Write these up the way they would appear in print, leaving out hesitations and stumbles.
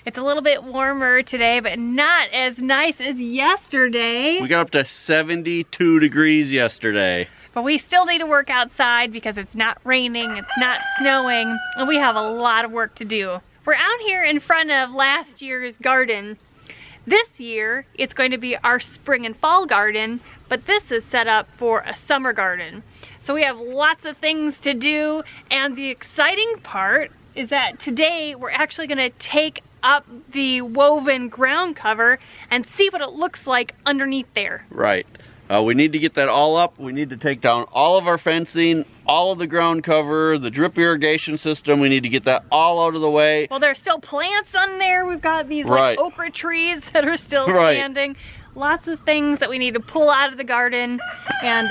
It's a little bit warmer today, but not as nice as yesterday. We got up to 72 degrees yesterday. But we still need to work outside because it's not raining, it's not snowing, and we have a lot of work to do. We're out here in front of last year's garden. This year, it's going to be our spring and fall garden, but this is set up for a summer garden. So we have lots of things to do, and the exciting part is that today we're actually gonna take up the woven ground cover and see what it looks like underneath there. Right. We need to get that all up. We need to take down all of our fencing, all of the ground cover, the drip irrigation system. We need to get that all out of the way. Well, there's still plants on there. We've got these like okra trees that are still standing. Lots of things that we need to pull out of the garden. And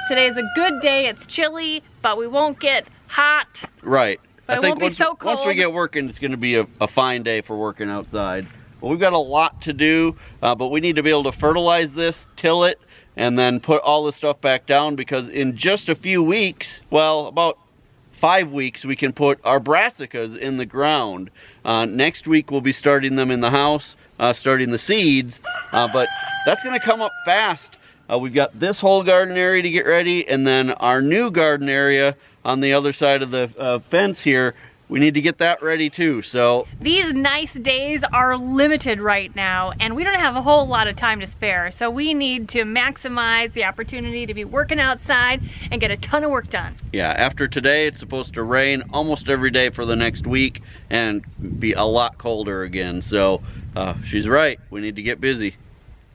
today is a good day. It's chilly, but we won't get hot. Right. But it won't be so cold. Once we get working, it's going to be a fine day for working outside. Well, we've got a lot to do, but we need to be able to fertilize this, till it, and then put all the stuff back down, because in just a few weeks, well, about 5 weeks, we can put our brassicas in the ground. Next week we'll be starting them in the house, starting the seeds, but that's going to come up fast. We've got this whole garden area to get ready, and then our new garden area on the other side of the fence here, we need to get that ready too. So these nice days are limited right now, and we don't have a whole lot of time to spare. So we need to maximize the opportunity to be working outside and get a ton of work done. Yeah, after today, it's supposed to rain almost every day for the next week and be a lot colder again. So she's right, we need to get busy.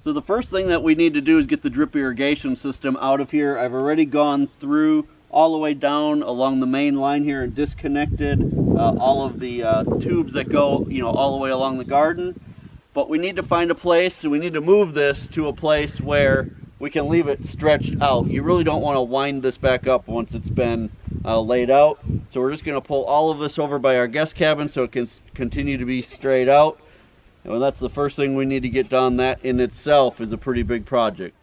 So the first thing that we need to do is get the drip irrigation system out of here. I've already gone through all the way down along the main line here and disconnected all of the tubes that go, all the way along the garden. But we need to find a place, so we need to move this to a place where we can leave it stretched out. You really don't want to wind this back up once it's been laid out. So we're just going to pull all of this over by our guest cabin so it can continue to be straight out. And that's the first thing we need to get done. That in itself is a pretty big project.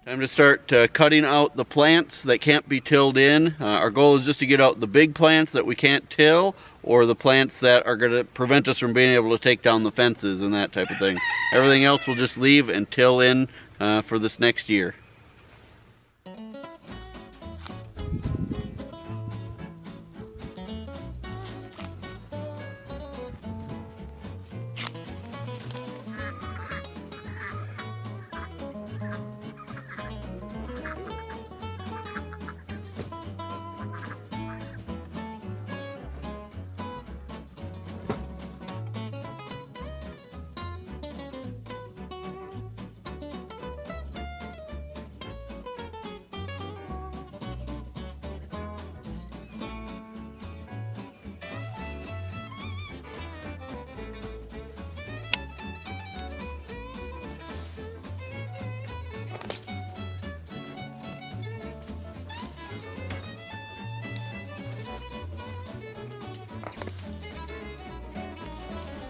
Time to start cutting out the plants that can't be tilled in. Our goal is just to get out the big plants that we can't till, or the plants that are going to prevent us from being able to take down the fences and that type of thing. Everything else we'll just leave and till in for this next year.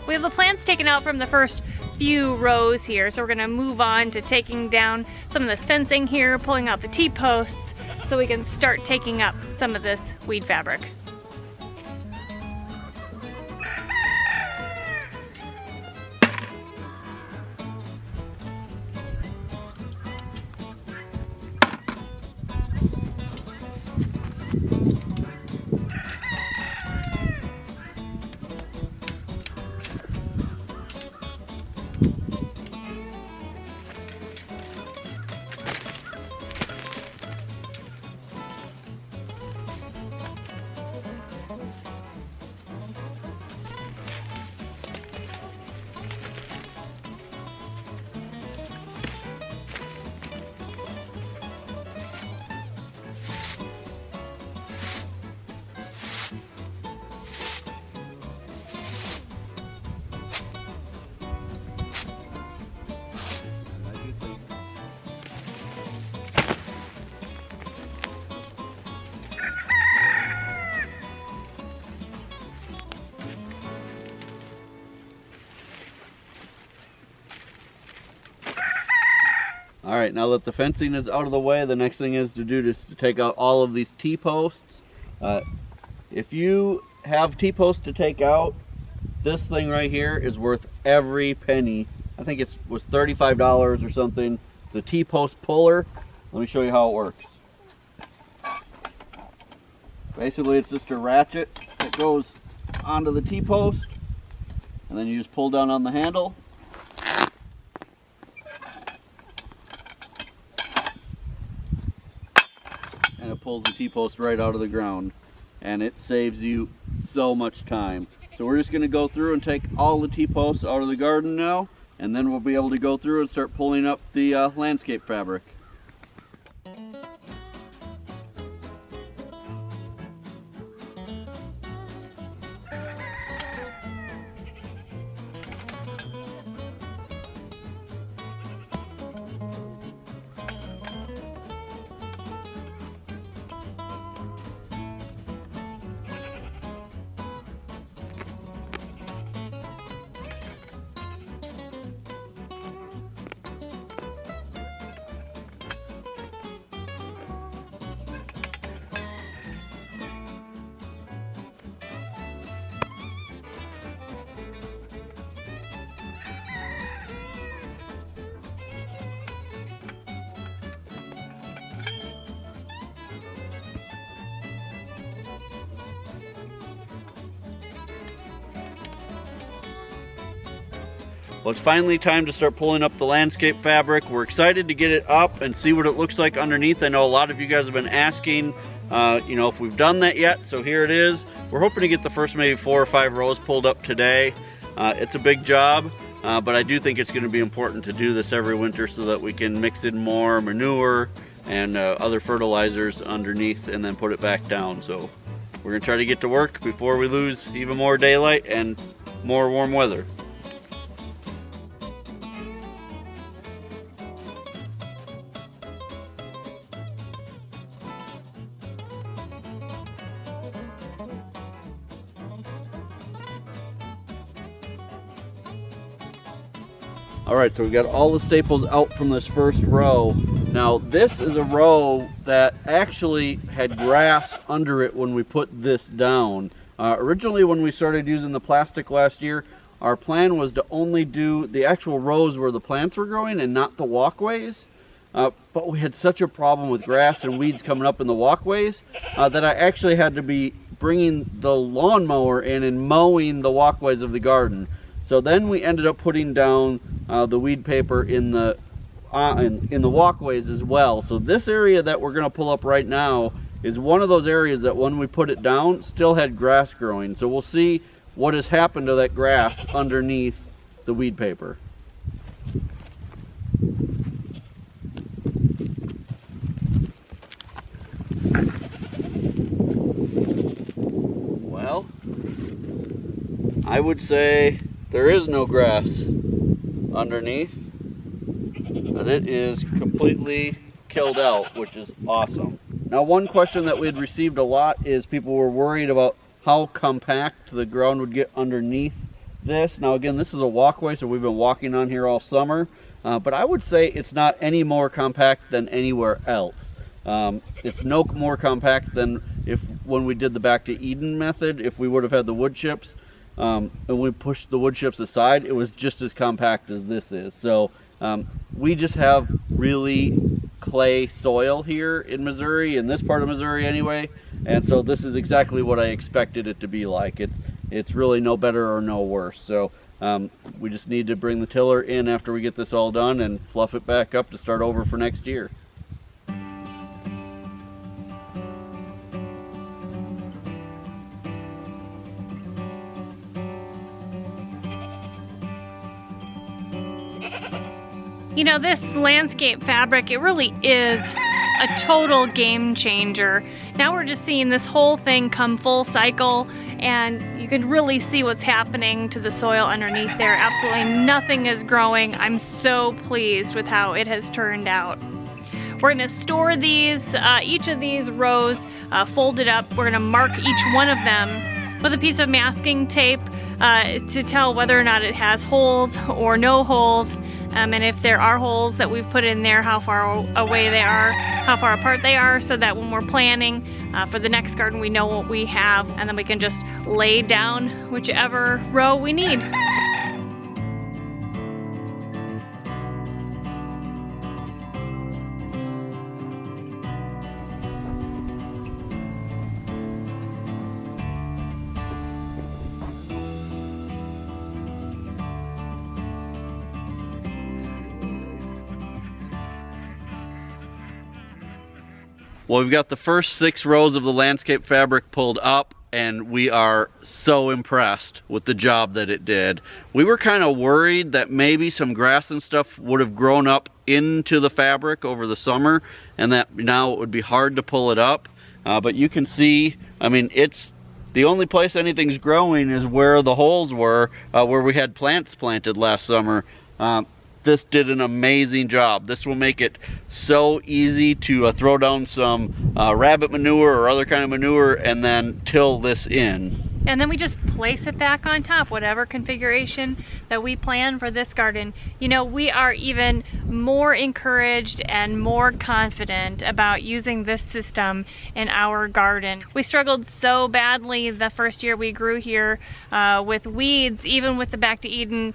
We have the plants taken out from the first few rows here, so we're gonna move on to taking down some of this fencing here, pulling out the T-posts, so we can start taking up some of this weed fabric. All right, now that the fencing is out of the way, the next thing is to do is to take out all of these T-posts. If you have T-posts to take out, this thing right here is worth every penny. I think it was $35 or something. It's a T-post puller. Let me show you how it works. Basically, it's just a ratchet that goes onto the T-post, and then you just pull down on the handle. And it pulls the T-post right out of the ground, and it saves you so much time. So we're just going to go through and take all the T-posts out of the garden now, and then we'll be able to go through and start pulling up the landscape fabric. Well, it's finally time to start pulling up the landscape fabric. We're excited to get it up and see what it looks like underneath. I know a lot of you guys have been asking, if we've done that yet. So here it is. We're hoping to get the first maybe 4 or 5 rows pulled up today. It's a big job, but I do think it's going to be important to do this every winter so that we can mix in more manure and other fertilizers underneath and then put it back down. So we're going to try to get to work before we lose even more daylight and more warm weather. All right, so we got all the staples out from this first row. Now this is a row that actually had grass under it when we put this down. Originally when we started using the plastic last year, our plan was to only do the actual rows where the plants were growing and not the walkways. But we had such a problem with grass and weeds coming up in the walkways that I actually had to be bringing the lawnmower in and mowing the walkways of the garden. So then we ended up putting down the weed paper in the walkways as well. So this area that we're going to pull up right now is one of those areas that when we put it down still had grass growing. So we'll see what has happened to that grass underneath the weed paper. Well, I would say there is no grass underneath, but it is completely killed out, which is awesome. Now, one question that we had received a lot is people were worried about how compact the ground would get underneath this. Now, again, this is a walkway, so we've been walking on here all summer, but I would say it's not any more compact than anywhere else. It's no more compact than when we did the Back to Eden method. If we would have had the wood chips, and we pushed the wood chips aside, it was just as compact as this is. So we just have really clay soil here in Missouri, in this part of Missouri anyway, and so this is exactly what I expected it to be like. It's really no better or no worse. So we just need to bring the tiller in after we get this all done and fluff it back up to start over for next year. You know, this landscape fabric, it really is a total game changer. Now we're just seeing this whole thing come full cycle, and you can really see what's happening to the soil underneath there. Absolutely nothing is growing. I'm so pleased with how it has turned out. We're gonna store these, each of these rows folded up. We're gonna mark each one of them with a piece of masking tape to tell whether or not it has holes or no holes. and if there are holes that we've put in there, how far away they are, how far apart they are, so that when we're planning for the next garden, we know what we have, and then we can just lay down whichever row we need. Well, we've got the first 6 rows of the landscape fabric pulled up, and we are so impressed with the job that it did. We were kind of worried that maybe some grass and stuff would have grown up into the fabric over the summer, and that now it would be hard to pull it up. But you can see, I mean, it's the only place anything's growing is where the holes were, where we had plants planted last summer. This did an amazing job. This will make it so easy to throw down some rabbit manure or other kind of manure and then till this in. And then we just place it back on top, whatever configuration that we plan for this garden. You know, we are even more encouraged and more confident about using this system in our garden. We struggled so badly the first year we grew here with weeds, even with the Back to Eden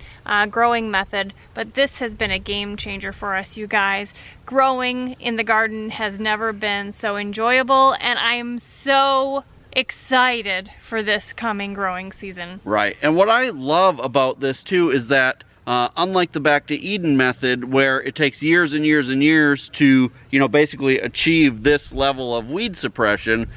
growing method, but this has been a game changer for us, you guys. Growing in the garden has never been so enjoyable, and I am so excited for this coming growing season. Right, and what I love about this too is that unlike the Back to Eden method, where it takes years and years and years to, you know, basically achieve this level of weed suppression,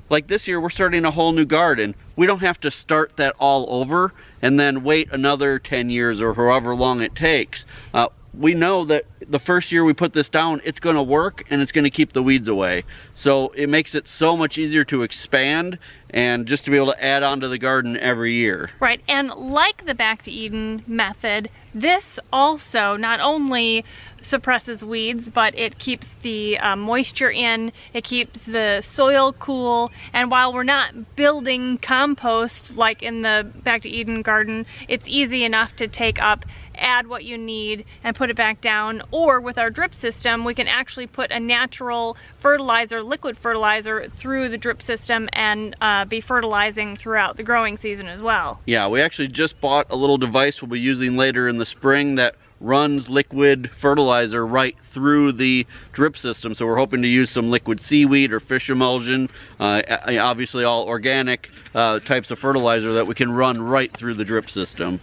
like this year we're starting a whole new garden. We don't have to start that all over and then wait another 10 years or however long it takes. We know that the first year we put this down, it's going to work and it's going to keep the weeds away. So it makes it so much easier to expand and just to be able to add on to the garden every year. Right, and like the Back to Eden method, this also not only suppresses weeds, but it keeps the moisture in, it keeps the soil cool, and while we're not building compost like in the Back to Eden garden, it's easy enough to take up, add what you need, and put it back down. Or with our drip system, we can actually put a natural fertilizer, liquid fertilizer, through the drip system and be fertilizing throughout the growing season as well. Yeah, we actually just bought a little device we'll be using later in the spring that runs liquid fertilizer right through the drip system. So we're hoping to use some liquid seaweed or fish emulsion, obviously all organic types of fertilizer that we can run right through the drip system.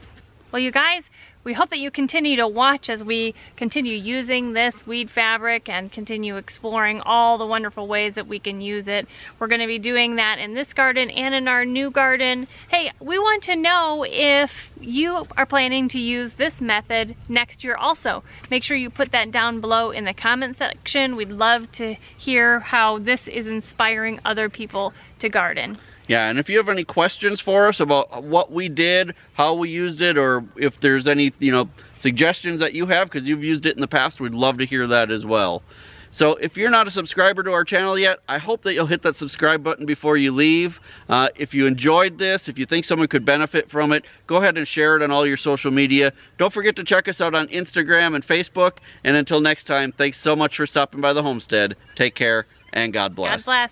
Well, you guys, we hope that you continue to watch as we continue using this weed fabric and continue exploring all the wonderful ways that we can use it. We're going to be doing that in this garden and in our new garden. Hey, we want to know if you are planning to use this method next year also. Make sure you put that down below in the comment section. We'd love to hear how this is inspiring other people to garden. Yeah, and if you have any questions for us about what we did, how we used it, or if there's any, you know, suggestions that you have, because you've used it in the past, we'd love to hear that as well. So if you're not a subscriber to our channel yet, I hope that you'll hit that subscribe button before you leave. If you enjoyed this, if you think someone could benefit from it, go ahead and share it on all your social media. Don't forget to check us out on Instagram and Facebook. And until next time, thanks so much for stopping by the homestead. Take care, and God bless. God bless.